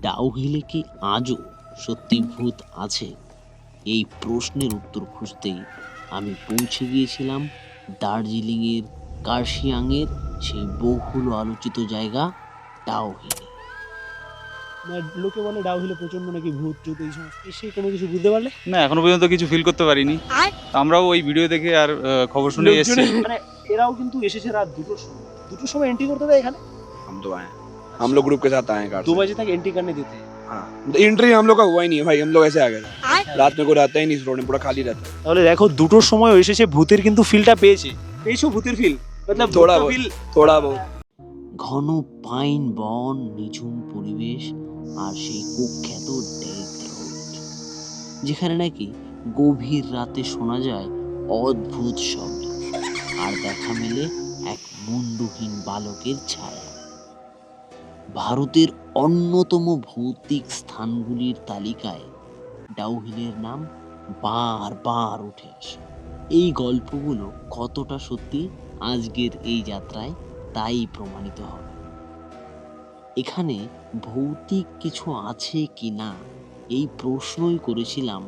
ডাউহিলে কি আজও সত্যি ভূত আছে? এই প্রশ্নের উত্তর খুঁজতেই আমি পৌঁছে গিয়েছিলাম দার্জিলিংয়ের কার্শিয়াংয়ের সেই বহুল আলোচিত জায়গা ডাউহিলে। লোকে বলে ডাউহিলে প্রচন্ড নাকি ভূত টুত এই সমস্ত, এসে কোনো কিছু বুঝতে পারলে? না, এখনো পর্যন্ত কিছু ফিল করতে পারিনি। আমরাও ওই ভিডিও দেখে আর খবর শুনে এসেছি। মানে এরাও কিন্তু এসেছে রাত 2টোর সময় এন্ট্রি করতে দেয় এখানে। हम तो आए, हम लोग ग्रुप के साथ आए हैं कार 2 से। बजे तक एंट्री करने देते हैं। हाँ, एंट्री हम लोग का हुआ ही नहीं है भाई, हम लोग ऐसे आ गए थे। रात में कोई रहता ही नहीं इस रोड में, पूरा खाली रहता है। তাহলে দেখো 2টোর সময় এসেছে, ভূতের কিন্তু ফিলটা পেয়েছো ভূতের ফিল, मतलब थोड़ा ভূতের बहुत ফিল। थोड़ा बहुत ঘন পাইন বন, নিঝুম পরিবেশ আর সেই কুখ্যাত ডেথ রোড, যেখানে নাকি গভীর রাতে শোনা যায় অদ্ভুত শব্দ আর দেখা মেলে এক মুন্ডহীন বালকের ছায়া। ভারতের অন্যতম ভৌতিক স্থানগুলির তালিকায় ডাউহিলের নাম বারবার উঠে আসে। এই গল্পগুলো কতটা সত্যি আজকের এই যাত্রায় তাই প্রমাণিত হবে। এখানে ভৌতিক কিছু আছে কি না এই প্রশ্নই করেছিলাম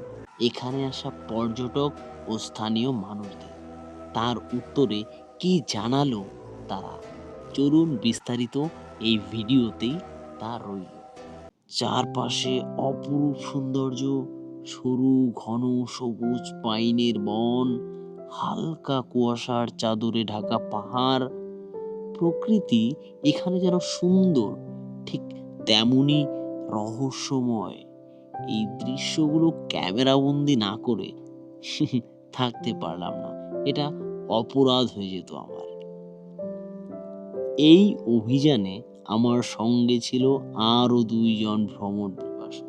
এখানে আসা পর্যটক ও স্থানীয় মানুষদের। তার উত্তরে কি জানালো তারা, চলুন বিস্তারিত এই ভিডিওতেই তা রইল। চারপাশে অপরূপ সৌন্দর্য, সরু ঘন সবুজ পাইনের বন, হালকা কুয়াশার চাদরে ঢাকা পাহাড়। প্রকৃতি এখানে যেন সুন্দর, ঠিক তেমনি রহস্যময়। এই দৃশ্যগুলো ক্যামেরাবন্দি না করে থাকতে পারলাম না, এটা অপরাধ হয়ে যেত আমার। এই অভিযানে আমার সঙ্গে ছিল আরো 2 জন ভ্রমণ পিপাসু।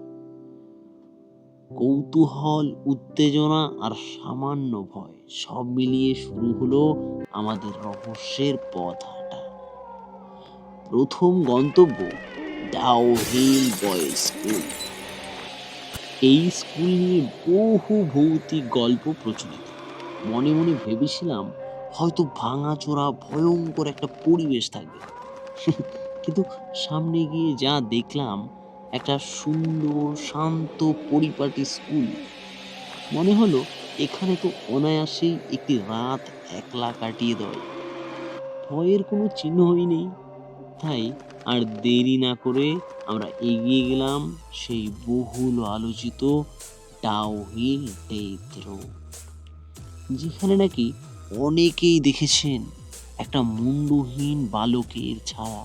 কৌতূহল, উত্তেজনা আর সামান্য ভয় সব মিলিয়ে শুরু হলো আমাদের রহস্যের পথ হাঁটা। প্রথম গন্তব্য ডাউহিল বয়েজ স্কুল। এই স্কুল নিয়ে বহু ভৌতিক গল্প প্রচলিত। মনে মনে ভেবেছিলাম হয়তো ভাঙাচোরা ভয়ঙ্কর একটা পরিবেশ থাকবে, কিন্তু সামনে গিয়ে যা দেখলাম, একটা সুন্দর শান্ত পরিপাটি স্কুল। মনে হলো এখানে তো অনায়াসেই একটি রাত একলা কাটিয়ে দেওয়া যায়। ভয়ের কোনো চিহ্নই নেই। তাই আর দেরি না করে আমরা এগিয়ে গেলাম সেই বহুল আলোচিত ডাউহিল ডেথ রোড, যেখানে নাকি অনেকেই দেখেছেন একটা মুন্ডহীন বালকের ছায়া।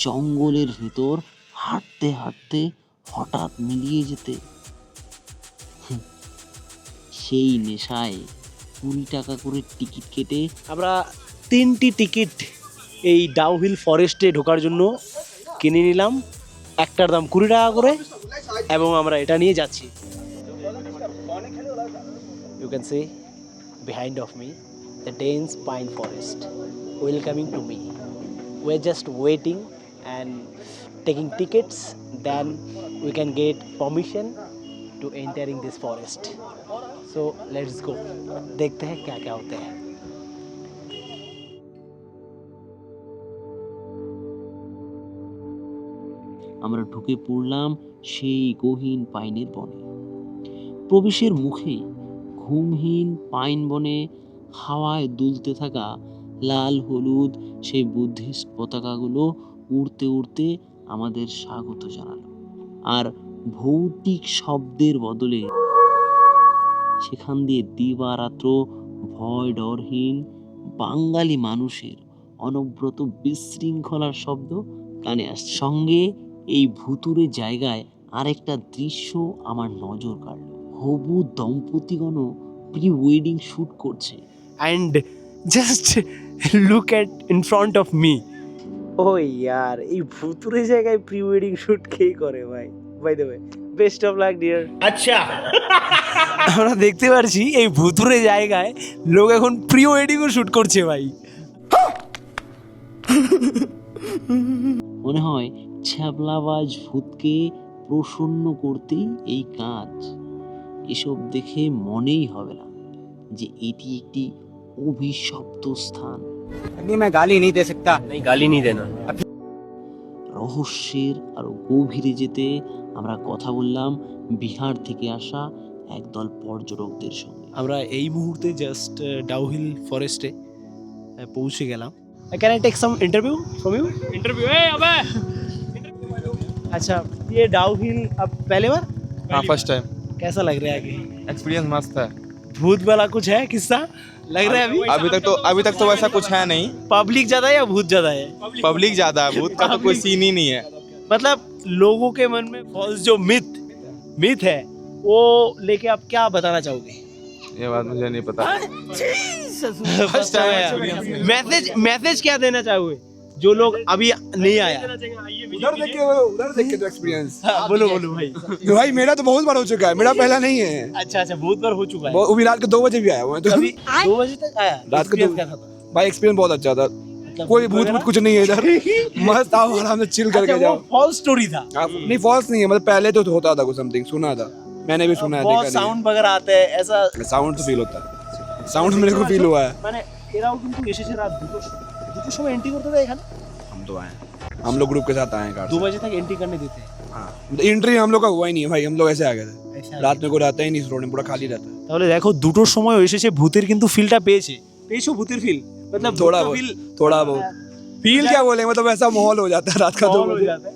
জঙ্গলের ভেতর হাঁটতে হাঁটতে হঠাৎ মিলিয়ে যেতে। সেই নেশায় 20 টাকা করে টিকিট কেটে আমরা 3টি টিকিট এই ডাউহিল ফরেস্টে ঢোকার জন্য কিনে নিলাম। একটার দাম 20 টাকা করে, এবং আমরা এটা নিয়ে যাচ্ছি। You can see behind of me the dense pine forest welcoming to me. We're just waiting and taking tickets, then we can get permission to entering this forest. So let's go, देखते हैं क्या क्या होता है। আমরা ঢুকে পড়লাম সেই গহীন পাইনের বনে। প্রবেশের মুখেই ঘুমহীন পাইন বনে হাওয়ায় দুলতে থাকা লাল হলুদ সেই বুদ্ধিস্ট পতাকাগুলো উড়তে উড়তে আমাদের স্বাগত জানালো। আর ভৌতিক শব্দের বদলে সেখান দিয়ে দিবারাত্র ভয় ডরহীন বাঙালি মানুষের অনবরত বিশৃঙ্খলার শব্দ কানে আসছে। সঙ্গে এই ভুতুরে জায়গায় আরেকটা দৃশ্য আমার নজর কাড়ল। হবু দম্পতিগণও প্রি ওয়েডিং শুট করছে। And just look at in front of me. ও ইয়ার, এই ভুতুরে জায়গায় প্রি ওয়েডিং শুট কে করে ভাই? By the way, best of luck dear. আচ্ছা, আমরা দেখতে পারছি এই ভুতুরে জায়গায় লোক এখন প্রি ওয়েডিংও শুট করছে ভাই। মনে হয় ছ্যাবলাবাজ ভূতকে প্রসন্ন করতেই এই কাজ। এসব দেখে মনেই হবে না যে এটি একটি অভিশপ্ত স্থান। मैं गाली नहीं दे सकता। नहीं, गाली नहीं देना। রহস্যের আরো গভীরে যেতে আমরা কথা বললাম বিহার থেকে আসা একদল পর্যটকদের সঙ্গে। আমরা এই মুহূর্তে জাস্ট ডাউহিল ফরেস্টে পৌঁছে গেলাম। Can I take some interview from you? Interview अबे अच्छा, ये डाउहिल अब पहले बार? हाँ फर्स्ट टाइम। कैसा लग रहा है आगे? एक्सपीरियंस मस्त है। भूत वाला कुछ है किस्सा लग रहा है अभी तक तो वैसा कुछ है नहीं। पब्लिक ज्यादा है या भूत ज्यादा है? पब्लिक ज्यादा है, भूत का तो कोई सीन ही नहीं है। मतलब लोगों के मन में फॉल्स जो मिथ है वो लेके आप क्या बताना चाहोगे? ये बात मुझे नहीं पता। फर्स्ट टाइम मैसेज क्या देना चाहोगे जो लोग अभी नहीं आया? उधर देख के तो एक्सपीरियंस। हाँ, बोलो भाई। भाई मेरा तो बहुत बार हो चुका है, मेरा पहला नहीं है। अच्छा बहुत बार हो चुका है। वो भी रात के 2 बजे भी आया हुआ है तो अभी 2 बजे तक आया? रात को Experience क्या था? भाई एक्सपीरियंस बहुत अच्छा था। मतलब कोई भूत भूत वगैरह? कुछ नहीं है इधर। मस्त आओ आराम से चिल करके अच्छा, जाओ। वो फॉल्स स्टोरी था। नहीं फॉल्स नहीं है, मतलब पहले तो होता था कुछ समथिंग, सुना था मैंने भी सुना है, बहुत देखा साउंड वगैरह आते हैं ऐसा नहीं। साउंड तो फील होता है, साउंड मेरे को फील हुआ है। মানে এরাও কিন্তু এসেছে রাত দুটোর সময় এন্ট্রি করতে দেয় এখানে। हम तो आए, हम लोग ग्रुप के साथ आए हैं कार 2 से। बजे तक एंट्री करने देते हैं। हाँ एंट्री हम लोग का हुआ ही नहीं है भाई, हम लोग ऐसे आ गए थे। ऐसा रात में कोई रहता ही नहीं इस रोड में, पूरा खाली रहता है। তাহলে দেখো দুটোর সময় এসেছে, ভূতের কিন্তু ফিলটা পেয়েছো ভূতের ফিল मतलब थोड़ा फील थोड़ा बहुत फील क्या बोले, मतलब ऐसा माहौल हो जाता है रात का 2 हो बजे। जाता है।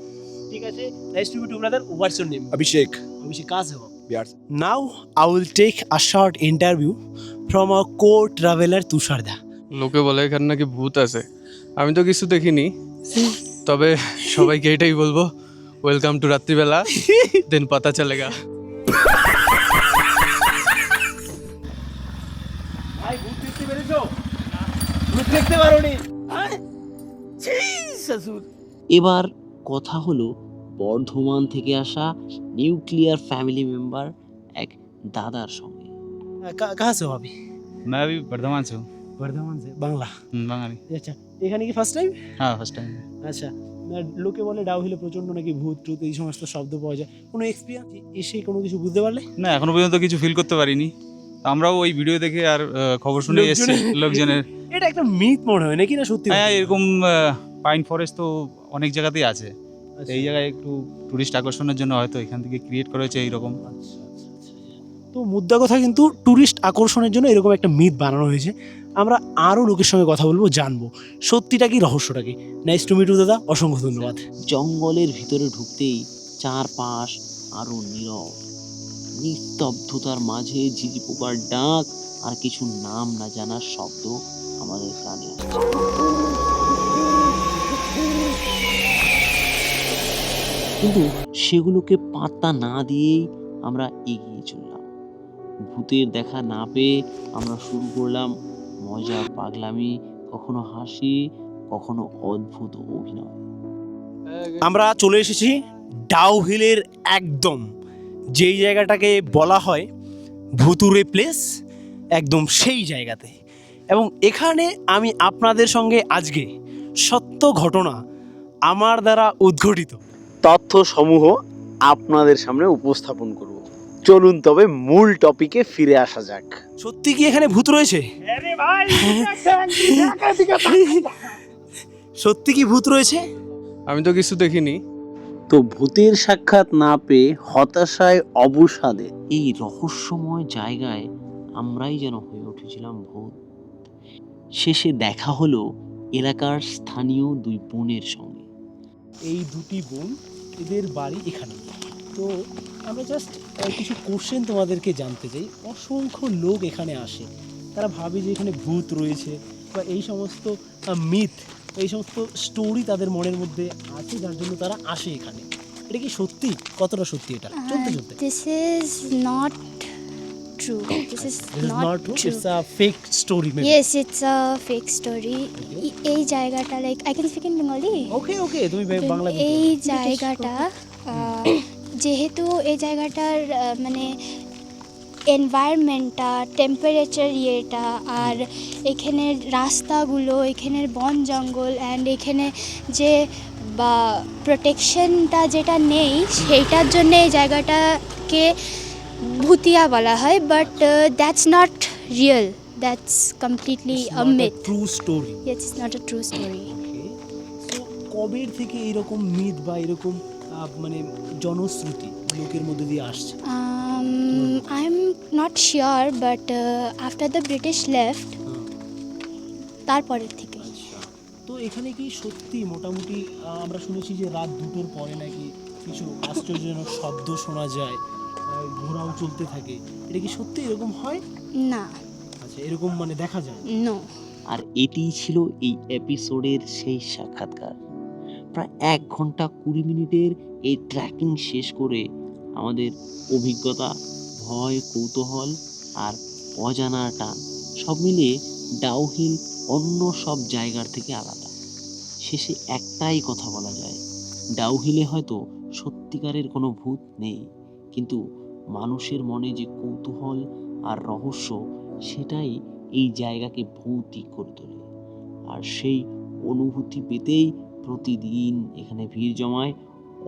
ठीक है, nice to meet you brother, what's your name? Abhishek Abhishek, कहाँ से हो? बिहार से। Now I will take a short interview from our co-traveler তুষারদা। লোকে বলে এখানে নাকি ভূত আছে, আমি তো কিছু দেখিনি, তবে সবাইকে এটাই বলবো ওয়েলকাম টু রাত্রিবেলা, দেন পাতা চলেগা। ভাই ভূত দেখতে পেরেছো? ভূত দেখতে পারোনি? শ্বশুর। এবার কথা হলো বর্ধমান থেকে আসা নিউক্লিয়ার ফ্যামিলি মেম্বার এক দাদার সঙ্গে। कहाँ से हो अभी? मैं अभी वर्धमान से हूँ। বর্ধমান से বাংলা। বাঙালি। আচ্ছা, এখানে কি ফার্স্ট টাইম? হ্যাঁ ফার্স্ট টাইম। আচ্ছা, লোকে বলে ডাউহিলে প্রচন্ড নাকি ভূত টুত এই সমস্ত শব্দ পাওয়া যায়, কোনো এক্সপিরিয়েন্স এসে কোনো কিছু বুঝতে পারলে? না এখনো পর্যন্ত কিছু ফিল করতে পারিনি, তো আমরাও ওই ভিডিও দেখে আর খবর শুনে এসেছি লোকজনের। এটা একটা মিথ মনে হয় নাকি, না সত্যি? হ্যাঁ এরকম পাইন ফরেস্ট তো অনেক জায়গাতেই আছে, আচ্ছা। এই জায়গায় একটু টুরিস্ট আকর্ষণের জন্য হয়তো এখান থেকে ক্রিয়েট করা হয়েছে এইরকম। আচ্ছা। তো মুদ্রা কথা কিন্তু টুরিস্ট আকর্ষণের জন্য এরকম একটা মিথ বানানো হয়েছে। আমরা আরও লোকের সঙ্গে কথা বলবো, জানবো সত্যিটা কি রহস্যটা কি। নাইস টু মিট ইউ দাদা, অসংখ্য ধন্যবাদ। জঙ্গলের ভিতরে ঢুকতেই চারপাশ আরো নীরব, নিস্তব্ধতার মাঝে ঝিঝি পোকার ডাক আর কিছু নাম না জানার শব্দ আমাদের কানে আসছে। কিন্তু সেগুলোকে পাত্তা না দিয়েই আমরা এগিয়ে চললাম। ভূতের দেখা না পেয়ে আমরা শুরু করলাম মজা পাগলামি, কখনো হাসি, কখনো অদ্ভুত অভিনয়। আমরা চলে এসেছি ডাউহিলের একদম যেই জায়গাটাকে বলা হয় ভুতুরে প্লেস, একদম সেই জায়গাতে। এবং এখানে আমি আপনাদের সঙ্গে আজকে সত্য ঘটনা আমার দ্বারা উদ্ঘটিত তথ্য সমূহ আপনাদের সামনে উপস্থাপন করব। চলুন তবে মূল টপিকে ফিরে আসা যাক। সত্যি কি এখানে ভূত রয়েছে? সত্যি কি ভূত রয়েছে? আমি তো কিছু দেখিনি। তো ভূতের সাক্ষাৎ না পেয়ে হতাশায় অবসাদে এই রহস্যময় জায়গায় আমরাই যেন হয়ে উঠেছিলাম ভূত। শেষে দেখা হলো এলাকার স্থানীয় 2 বোনের সঙ্গে। এই 2টি বোন, এদের বাড়ি এখানে। তো আমরা জাস্ট কিছু কোশ্চেন তোমাদেরকে জানতে চাই। অসংখ্য লোক এখানে আসে, তারা ভাবে যে এখানে ভূত রয়েছে বা এই সমস্ত মিথ, এই সমস্ত স্টোরি তাদের মনের মধ্যে আছে, যার জন্য তারা আসে এখানে। এটা কি সত্যি? কতটা সত্যি এটা? চলতে চলতে This is not true. This is not true. It's a fake story maybe. Yes, it's a fake story. এই জায়গাটা like I can speak in Bengali. ওকে ওকে, তুমি বাংলা এই জায়গাটা যেহেতু এই জায়গাটার মানে এনভায়রনমেন্টটা, টেম্পারেচার ইয়েটা, আর এখানের রাস্তাগুলো, এখানের বন জঙ্গল অ্যান্ড এখানে যে বা প্রোটেকশনটা যেটা নেই, সেইটার জন্য এই জায়গাটাকে ভুতিয়া বলা হয়। But that's not real, that's completely a myth. True story. Yes, it's not a true story. তো কবের থেকে এরকম মিথ বা এরকম মানে জনশ্রুতি লোকের মধ্যে দিয়ে আসছে? I am not sure but after the British left তারপরের থেকে। আচ্ছা, তো এখানে কি সত্যি মোটামুটি আমরা শুনেছি যে রাত 2টোর পরে নাকি কিছু আশ্চর্যজনক শব্দ শোনা যায়, ঘোড়াও চলতে থাকে, এটা কি সত্যি এরকম হয়? না, আচ্ছা, এরকম মানে দেখা যায়? নো। আর এটিই ছিল এই এপিসোডের সেই সাক্ষাৎকার। প্রায় 1 ঘন্টা 20 মিনিটের এই ট্র্যাকিং শেষ করে আমাদের অভিজ্ঞতা, ভয়, কৌতূহল আর অজানার টান সব মিলিয়ে ডাউহিল অন্য সব জায়গার থেকে আলাদা। শেষে একটাই কথা বলা যায়, ডাউহিলে হয়তো সত্যিকারের কোনো ভূত নেই, কিন্তু মানুষের মনে যে কৌতূহল আর রহস্য, সেটাই এই জায়গাকে ভৌতিক করে তোলে। আর সেই অনুভূতি পেতেই প্রতিদিন এখানে ভিড় জমায়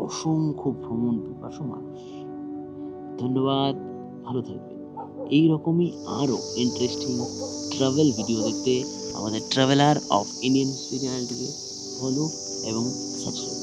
অসংখ্য ভ্রমণ পিপাসু মানুষ। ধন্যবাদ, ভালো থাকবেন। এই রকমই আরও ইন্টারেস্টিং ট্রাভেল ভিডিও দেখতে আমাদের ট্রাভেলার অফ ইন্ডিয়ান হিস্ট্রি চ্যানেলটিকে ফলো এবং সাবস্ক্রাইব